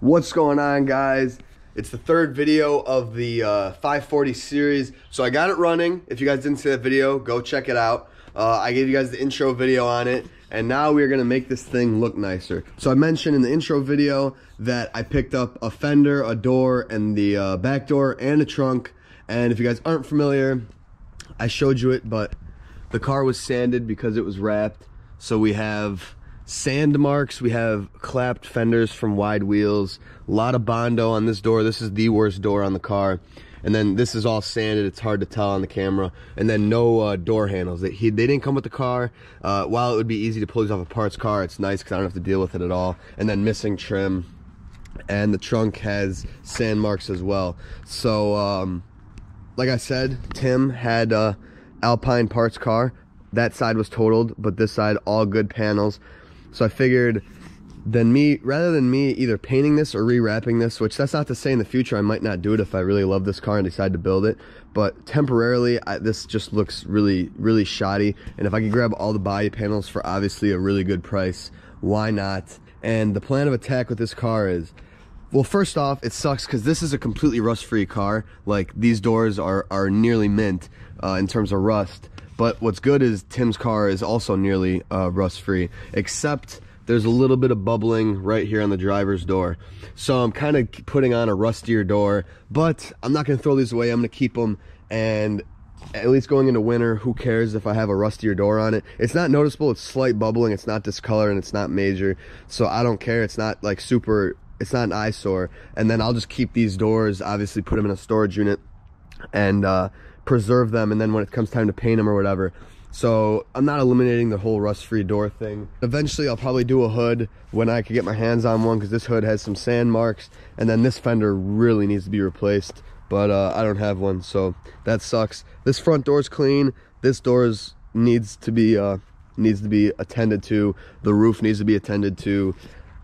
What's going on, guys? It's the third video of the 540 series. So I got it running. If you guys didn't see that video, go check it out. I gave you guys the intro video on it, and now we're gonna make this thing look nicer. So I mentioned in the intro video that I picked up a fender, a door, and the back door, and a trunk. And if you guys aren't familiar, I showed you it, but the car was sanded because it was wrapped. So we have sand marks, we have clapped fenders from wide wheels, a lot of Bondo on this door. This is the worst door on the car. And then this is all sanded, it's hard to tell on the camera. And then no door handles. They didn't come with the car. While it would be easy to pull these off a parts car, it's nice because I don't have to deal with it at all. And then missing trim. And the trunk has sand marks as well. So, like I said, Tim had a Alpine parts car. That side was totaled, but this side, all good panels. So I figured, rather than me either painting this or rewrapping this, which that's not to say in the future I might not do it if I really love this car and decide to build it, but temporarily this just looks really, really shoddy. And if I could grab all the body panels for obviously a really good price, why not? And the plan of attack with this car is, well, first off, it sucks because this is a completely rust-free car. Like, these doors are nearly mint in terms of rust. But what's good is Tim's car is also nearly rust-free, except there's a little bit of bubbling right here on the driver's door. So I'm kind of putting on a rustier door, but I'm not going to throw these away. I'm going to keep them, and at least going into winter, who cares if I have a rustier door on it? It's not noticeable. It's slight bubbling. It's not discolor, and it's not major. So I don't care. It's not like super, it's not an eyesore. And then I'll just keep these doors, obviously put them in a storage unit, and preserve them, and then when it comes time to paint them or whatever. So I'm not eliminating the whole rust-free door thing. Eventually I'll probably do a hood when I can get my hands on one, because this hood has some sand marks, and then this fender really needs to be replaced, but I don't have one, so that sucks. This front door's clean. This door's needs to be attended to. The roof needs to be attended to.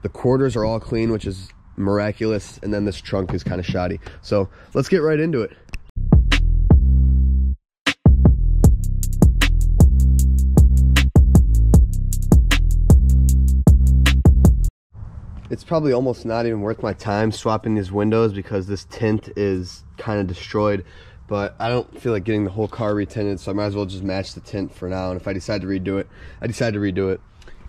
The quarters are all clean, which is miraculous, and then this trunk is kind of shoddy. So let's get right into it. It's probably almost not even worth my time swapping these windows because this tint is kind of destroyed, but I don't feel like getting the whole car retinted, so I might as well just match the tint for now. And if I decide to redo it, I decide to redo it.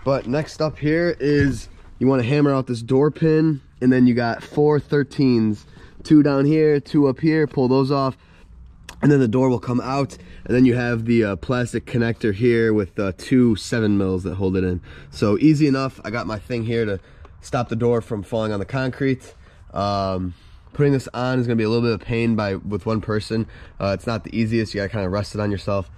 But next up here is, you want to hammer out this door pin, and then you got 4 13s, 2 down here, 2 up here. Pull those off, and then the door will come out, and then you have the plastic connector here with 2 7mm that hold it in. So easy enough. I got my thing here to stop the door from falling on the concrete. Putting this on is going to be a little bit of pain with one person. It's not the easiest. You got to kind of rest it on yourself.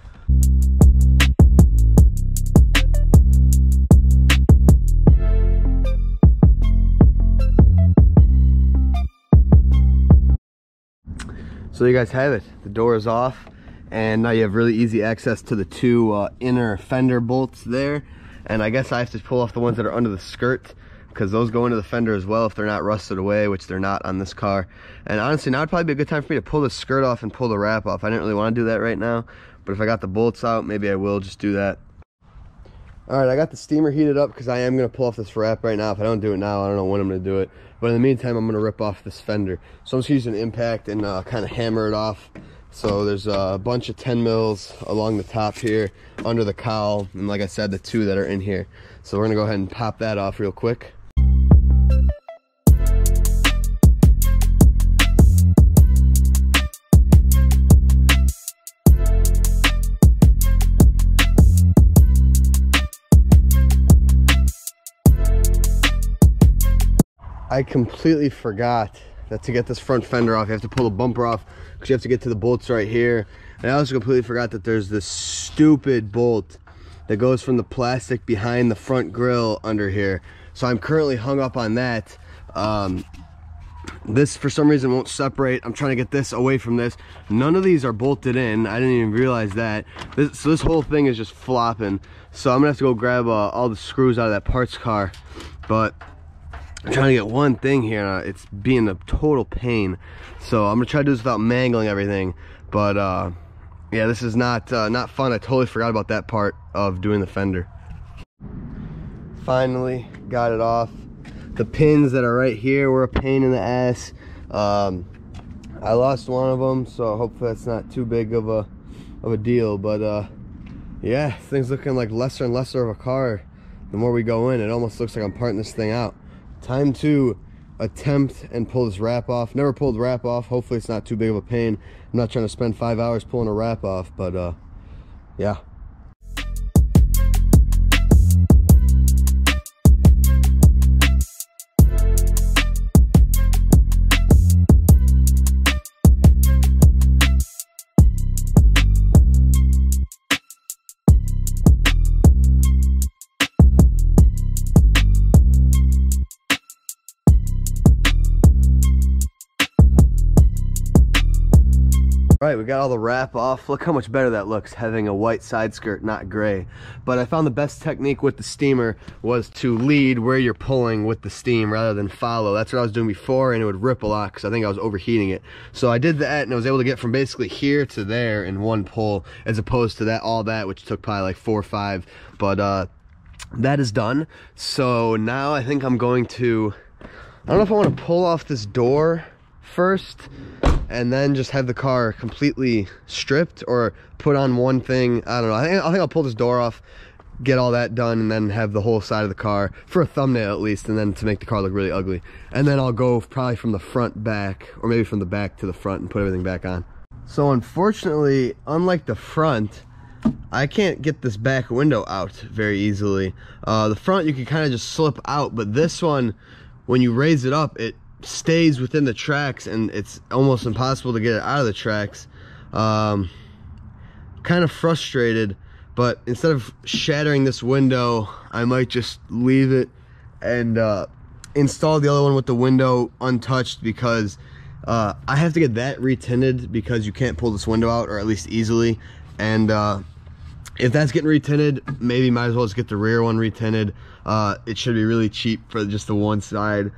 So you guys have it. The door is off, and now you have really easy access to the 2 inner fender bolts there. And I guess I have to pull off the ones that are under the skirt, because those go into the fender as well if they're not rusted away, which they're not on this car. And honestly, now would probably be a good time for me to pull the skirt off and pull the wrap off. I didn't really want to do that right now, but if I got the bolts out, maybe I will just do that. All right, I got the steamer heated up because I am going to pull off this wrap right now. If I don't do it now, I don't know when I'm going to do it. But in the meantime, I'm going to rip off this fender. So I'm just using impact and kind of hammer it off. So there's a bunch of 10mm along the top here, under the cowl, and like I said, the 2 that are in here. So we're going to go ahead and pop that off real quick. I completely forgot that to get this front fender off, you have to pull the bumper off because you have to get to the bolts right here. And I also completely forgot that there's this stupid bolt that goes from the plastic behind the front grille under here. So I'm currently hung up on that. This, for some reason, won't separate. I'm trying to get this away from this. None of these are bolted in. I didn't even realize that. So this whole thing is just flopping. So I'm gonna have to go grab all the screws out of that parts car. But I'm trying to get one thing here, and it's being a total pain. So I'm gonna try to do this without mangling everything. But yeah, this is not fun. I totally forgot about that part of doing the fender. Finally got it off. The pins that are right here were a pain in the ass. I lost one of them, so hopefully that's not too big of a deal. But yeah, things looking like lesser and lesser of a car the more we go in. It almost looks like I'm parting this thing out. Time to attempt and pull this wrap off. Never pulled wrap off. Hopefully it's not too big of a pain. I'm not trying to spend 5 hours pulling a wrap off, but yeah. All right, we got all the wrap off. Look how much better that looks, having a white side skirt, not gray. But I found the best technique with the steamer was to lead where you're pulling with the steam rather than follow. That's what I was doing before, and it would rip a lot because I think I was overheating it. So I did that, and I was able to get from basically here to there in one pull, as opposed to that all that, which took probably like 4 or 5. But that is done. So now I think I'm going to, I don't know if I want to pull off this door first and then just have the car completely stripped, or put on one thing. I don't know. I think I'll pull this door off, get all that done, and then have the whole side of the car for a thumbnail at least, and then to make the car look really ugly. And then I'll go probably from the front back, or maybe from the back to the front, and put everything back on. So unfortunately, unlike the front, I can't get this back window out very easily. The front you can kind of just slip out, but this one, when you raise it up, it stays within the tracks, and it's almost impossible to get it out of the tracks. Kind of frustrated, but instead of shattering this window, I might just leave it and install the other one with the window untouched, because I have to get that retinted because you can't pull this window out, or at least easily. And if that's getting retinted, maybe might as well just get the rear one retinted. It should be really cheap for just the one side,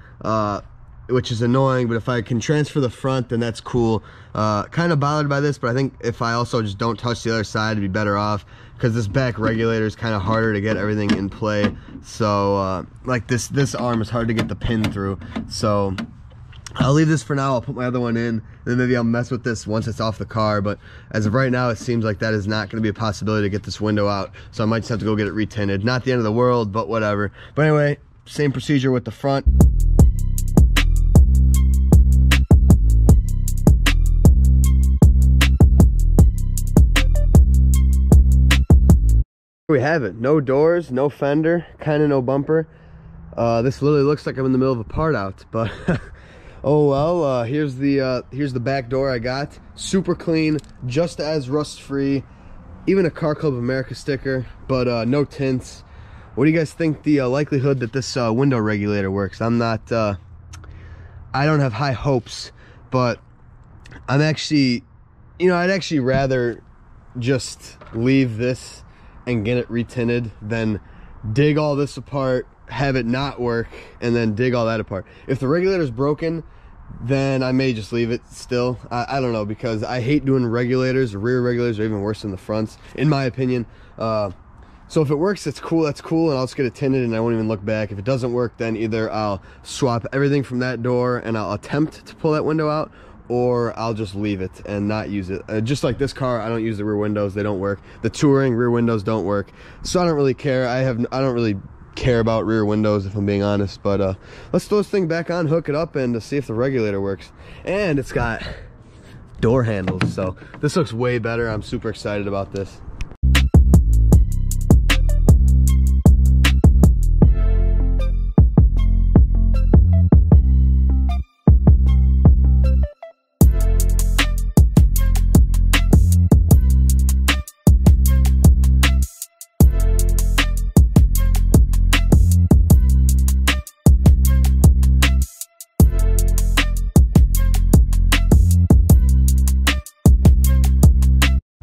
which is annoying, but if I can transfer the front, then that's cool. Kind of bothered by this, but I think if I also just don't touch the other side, it'd be better off, because this back regulator is kind of harder to get everything in play. So like this arm is hard to get the pin through. So I'll leave this for now. I'll put my other one in, and then maybe I'll mess with this once it's off the car. But as of right now, it seems like that is not going to be a possibility to get this window out. So I might just have to go get it retinted. Not the end of the world, but whatever. But anyway, same procedure with the front. We have it. No doors, no fender, kind of no bumper. This literally looks like I'm in the middle of a part out, but oh well. Here's the back door I got. Super clean, just as rust free. Even a Car Club of America sticker, but no tints. What do you guys think the likelihood that this window regulator works? I'm not, I don't have high hopes, but I'm actually, I'd actually rather just leave this and get it retinted than dig all this apart, have it not work, and then dig all that apart. If the regulator's broken, then I may just leave it still. I don't know, because I hate doing regulators. The rear regulators are even worse than the fronts, in my opinion. So if it works, that's cool, and I'll just get it tinted and I won't even look back. If it doesn't work, then either I'll swap everything from that door and I'll attempt to pull that window out, or I'll just leave it and not use it. Just like this car, I don't use the rear windows. They don't work. The Touring rear windows don't work. So I don't really care. I don't really care about rear windows, if I'm being honest. But let's throw this thing back on, hook it up, and see if the regulator works. And it's got door handles, so this looks way better. I'm super excited about this.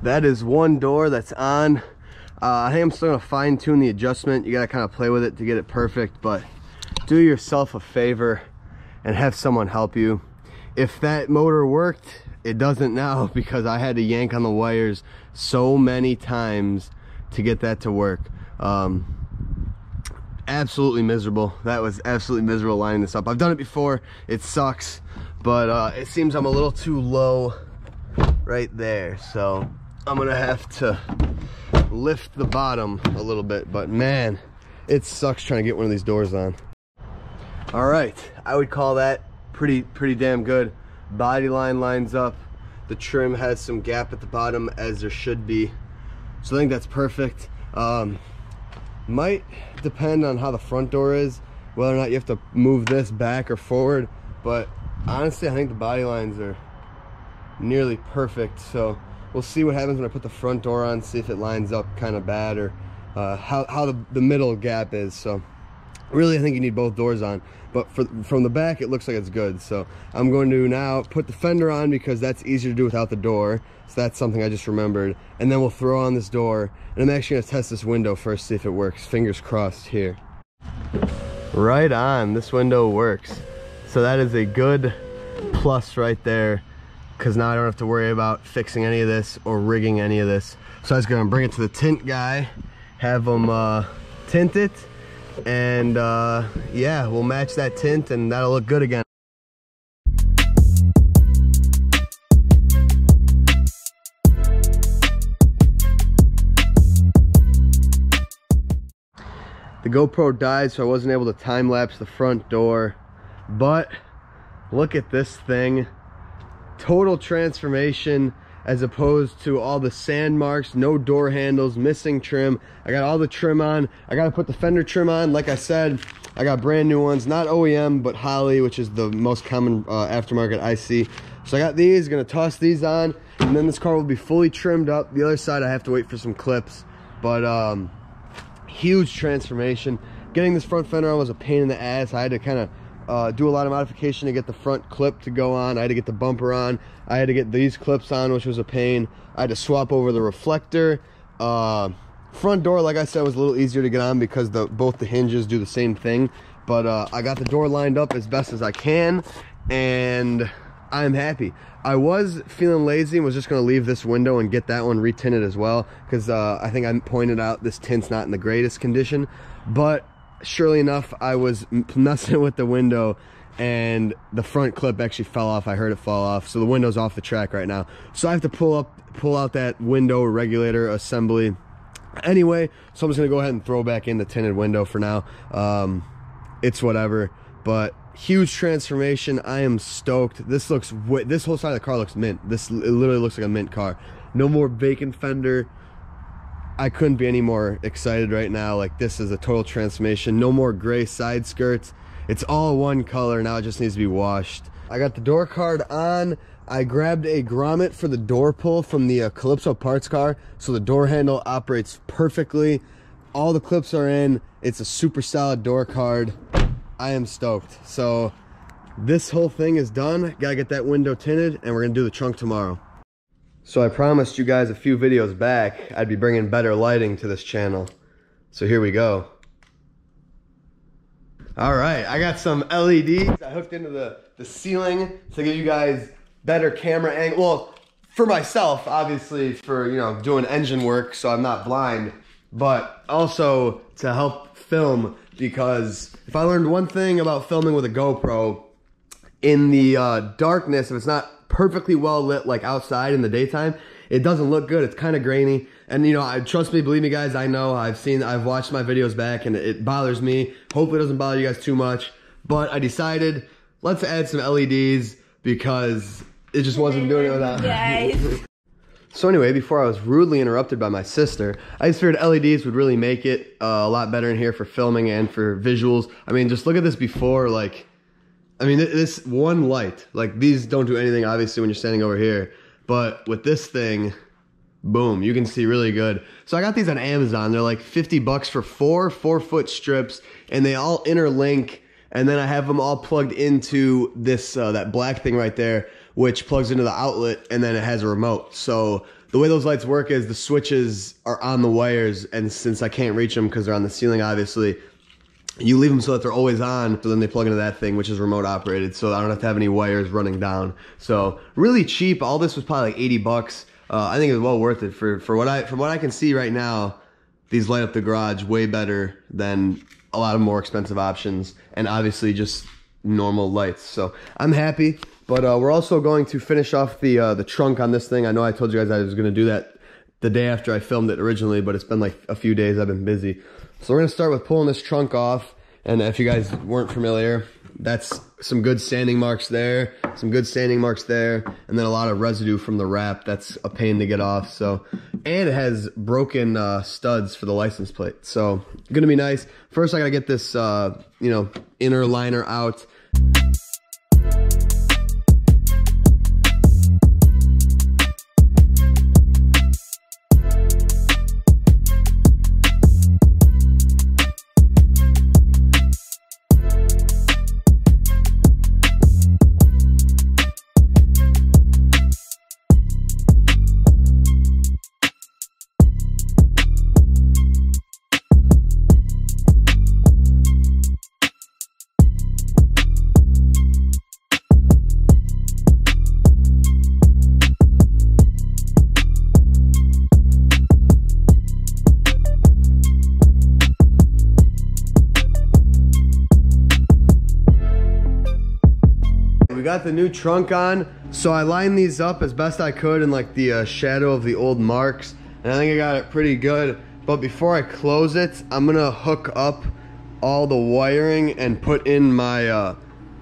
That is one door that's on. I think I'm still gonna fine tune the adjustment. You gotta kind of play with it to get it perfect, but do yourself a favor and have someone help you. If that motor worked, it doesn't now, because I had to yank on the wires so many times to get that to work. absolutely miserable. That was absolutely miserable lining this up. I've done it before. It sucks, but it seems I'm a little too low right there. So I'm gonna have to lift the bottom a little bit, but man, it sucks trying to get one of these doors on. All right, I would call that pretty damn good. Body line lines up. The trim has some gap at the bottom, as there should be. So I think that's perfect. Might depend on how the front door is, whether or not you have to move this back or forward, but honestly I think the body lines are nearly perfect. So we'll see what happens when I put the front door on, see if it lines up kind of bad, or how the middle gap is. So really I think you need both doors on, but from the back it looks like it's good. So I'm going to now put the fender on because that's easier to do without the door. So that's something I just remembered, and then we'll throw on this door, and I'm actually going to test this window first, see if it works. Fingers crossed here. Right on, this window works. So that is a good plus right there, because now I don't have to worry about fixing any of this or rigging any of this. So I was going to bring it to the tint guy, have him tint it, and yeah, we'll match that tint and that'll look good again. The GoPro died, so I wasn't able to time lapse the front door, but look at this thing. Total transformation, as opposed to all the sand marks, no door handles, missing trim. I got all the trim on. I got to put the fender trim on. Like I said, I got brand new ones, not OEM, but Holley, which is the most common aftermarket I see. So I got these, gonna toss these on, and then this car will be fully trimmed up. The other side I have to wait for some clips, but huge transformation. Getting this front fender on was a pain in the ass. I had to kind of do a lot of modification to get the front clip to go on. I had to get the bumper on. I had to get these clips on, which was a pain. I had to swap over the reflector. Front door, like I said, was a little easier to get on because both the hinges do the same thing. But I got the door lined up as best as I can, and I'm happy. I was feeling lazy and was just going to leave this window and get that one retinted as well, because I think I pointed out this tint's not in the greatest condition. But surely enough, I was messing with the window and the front clip actually fell off. I heard it fall off, so the window's off the track right now. So I have to pull out that window regulator assembly anyway. So I'm just gonna go ahead and throw back in the tinted window for now. It's whatever, but huge transformation. I am stoked. This whole side of the car looks mint. It literally looks like a mint car. No more vacant fender. I couldn't be any more excited right now. Like, this is a total transformation. No more gray side skirts. It's all one color now. It just needs to be washed. I got the door card on. I grabbed a grommet for the door pull from the Calypso parts car, so the door handle operates perfectly. All the clips are in. It's a super solid door card. I am stoked. So this whole thing is done. Gotta get that window tinted, and we're gonna do the trunk tomorrow. So I promised you guys a few videos back I'd be bringing better lighting to this channel. So here we go. All right, I got some LEDs I hooked into the ceiling to give you guys better camera angle. Well, for myself, obviously, for, you know, doing engine work so I'm not blind, but also to help film, because if I learned one thing about filming with a GoPro, in the darkness, if it's not perfectly well lit like outside in the daytime, it doesn't look good. It's kind of grainy, and you know, trust me, believe me guys, I know, I've watched my videos back and it bothers me. Hopefully it doesn't bother you guys too much, but I decided let's add some LEDs because it just wasn't doing it without. So anyway, before I was rudely interrupted by my sister, I just figured LEDs would really make it a lot better in here for filming and for visuals. I mean, just look at this before, like, I mean, this one light, like, these don't do anything obviously when you're standing over here, but with this thing, boom, you can see really good. So I got these on Amazon. They're like 50 bucks for 4-4-foot strips, and they all interlink, and then I have them all plugged into this that black thing right there, which plugs into the outlet, and then it has a remote. So the way those lights work is the switches are on the wires, and since I can't reach them because they're on the ceiling, obviously, you leave them so that they're always on, so then they plug into that thing, which is remote operated, so I don't have to have any wires running down. So really cheap. All this was probably like 80 bucks. I think it was well worth it from what I can see right now. These light up the garage way better than a lot of more expensive options, and obviously just normal lights. So I'm happy, but we're also going to finish off the trunk on this thing. I know I told you guys I was going to do that the day after I filmed it originally, but it's been like a few days I've been busy. So we're going to start with pulling this trunk off, and if you guys weren't familiar, that's some good sanding marks there, some good sanding marks there, and then a lot of residue from the wrap. That's a pain to get off. So, and it has broken studs for the license plate. So gonna be nice. First I gotta get this you know, inner liner out. We got the new trunk on, so I lined these up as best I could in like the shadow of the old marks, and I think I got it pretty good. But before I close it, I'm gonna hook up all the wiring and put in my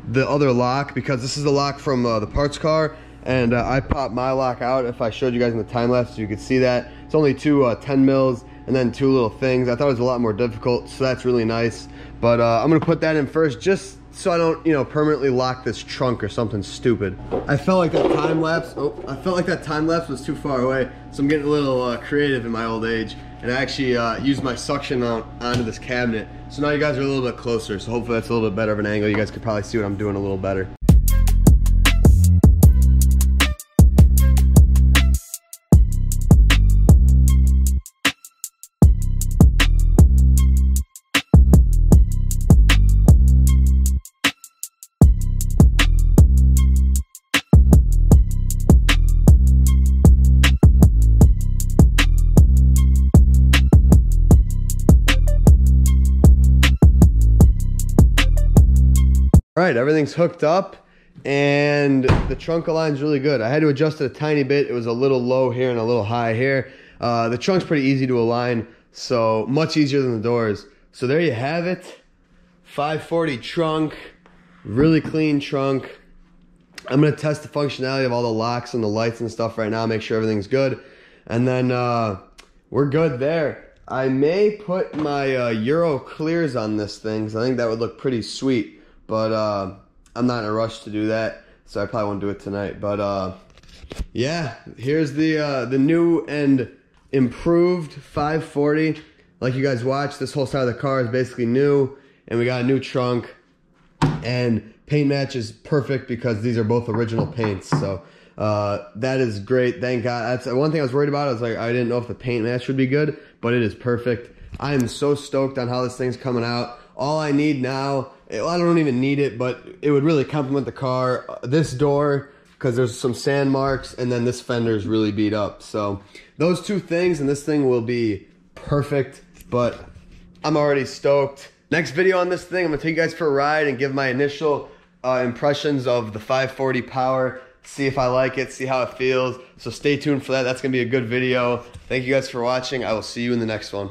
the other lock, because this is the lock from the parts car, and I popped my lock out. If I showed you guys in the time lapse, you could see that it's only two 10 mils and then two little things. I thought it was a lot more difficult, so that's really nice. But I'm gonna put that in first, just so I don't, you know, permanently lock this trunk or something stupid. I felt like that time lapse. I felt like that time lapse was too far away, so I'm getting a little creative in my old age, and I actually used my suction mount onto this cabinet. So now you guys are a little bit closer. So hopefully that's a little bit better of an angle. You guys could probably see what I'm doing a little better. All right, everything's hooked up, and the trunk align's really good. I had to adjust it a tiny bit. It was a little low here and a little high here. The trunk's pretty easy to align, so much easier than the doors. So there you have it. 540 trunk, really clean trunk. I'm gonna test the functionality of all the locks and the lights and stuff right now, make sure everything's good. And then we're good there. I may put my Euro clears on this thing, because I think that would look pretty sweet. But I'm not in a rush to do that, so I probably won't do it tonight. But yeah, here's the new and improved 540. Like you guys watched, this whole side of the car is basically new, and we got a new trunk, and paint match is perfect because these are both original paints. So that is great, thank God. That's one thing I was worried about. I was like, I didn't know if the paint match would be good, but it is perfect. I am so stoked on how this thing's coming out. All I need now, well, I don't even need it, but it would really complement the car. This door, because there's some sand marks, and then this fender is really beat up. So those two things, and this thing will be perfect, but I'm already stoked. Next video on this thing, I'm gonna take you guys for a ride and give my initial impressions of the 540 Power, see if I like it, see how it feels. So stay tuned for that. That's gonna be a good video. Thank you guys for watching. I will see you in the next one.